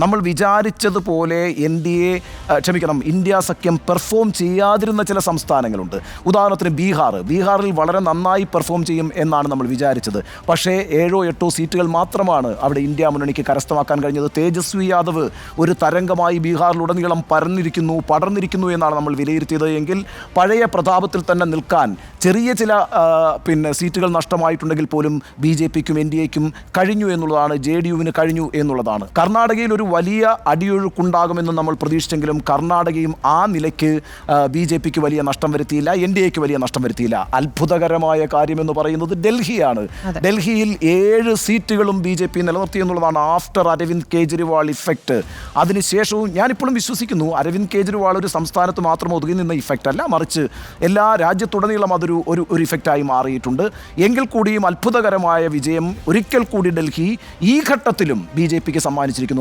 നമ്മൾ വിചാരിച്ചതുപോലെ ഇന്ത്യ സഖ്യം പെർഫോം ചെയ്യാതിരുന്ന ചില സംസ്ഥാനങ്ങളുണ്ട്. ഉദാഹരണത്തിന് ബീഹാറിൽ വളരെ നന്നായി പെർഫോം ചെയ്യും എന്നാണ് നമ്മൾ വിചാരിച്ചത്. പക്ഷേ 7-8 സീറ്റുകൾ മാത്രമാണ് അവിടെ ഇന്ത്യ മുന്നണിക്ക് കരസ്ഥമാക്കാൻ കഴിഞ്ഞത്. തേജസ്വി യാദവ് ഒരു തരംഗമായി ബീഹാറിലുടനീളം പടർന്നിരിക്കുന്നു എന്നാണ് നമ്മൾ വിലയിരുത്തിയത്. എങ്കിൽ പഴയ പ്രതാപത്തിൽ തന്നെ നിൽക്കാൻ ചെറിയ ചില സീറ്റുകൾ നഷ്ടമായിട്ടുണ്ടെങ്കിൽ പോലും BJPക്കും NDAക്കും കഴിഞ്ഞു എന്നുള്ളതാണ്, JDUവിന് കഴിഞ്ഞു എന്നുള്ളതാണ്. കർണാടകയിൽ ഒരു വലിയ അടിയൊഴുക്കുണ്ടാകുമെന്ന് നമ്മൾ പ്രതീക്ഷിച്ചെങ്കിലും കർണാടകയും ആ നിലയ്ക്ക് BJPക്ക് വലിയ നഷ്ടം വരുത്തിയില്ല, NDAക്ക് വലിയ നഷ്ടം വരുത്തിയില്ല. അത്ഭുതകരമായ കാര്യമെന്ന് പറയുന്നത് ഡൽഹിയാണ്. ഡൽഹിയിൽ 7 സീറ്റുകളും BJP നിലനിർത്തി എന്നുള്ളതാണ് ആഫ്റ്റർ അരവിന്ദ് കെജ്രിവാൾ ഇഫക്റ്റ്. അതിനുശേഷവും ഞാനിപ്പോഴും വിശ്വസിക്കുന്നു അരവിന്ദ് കെജ്രിവാൾ ഒരു സംസ്ഥാനത്ത് മാത്രം ഒതുങ്ങി നിന്ന ഇഫക്റ്റ് അല്ല, മറിച്ച് എല്ലാ രാജ്യത്തുടനീളം അതൊരു ഇഫക്റ്റായി മാറിയിട്ടുണ്ട്. എങ്കിൽ കൂടിയും അത്ഭുതകരമായ വിജയം ഒരിക്കൽ കൂടി ഡൽഹി ഈ ഘട്ടത്തിലും BJPക്ക് സമ്മാനിച്ചിരിക്കുന്നു.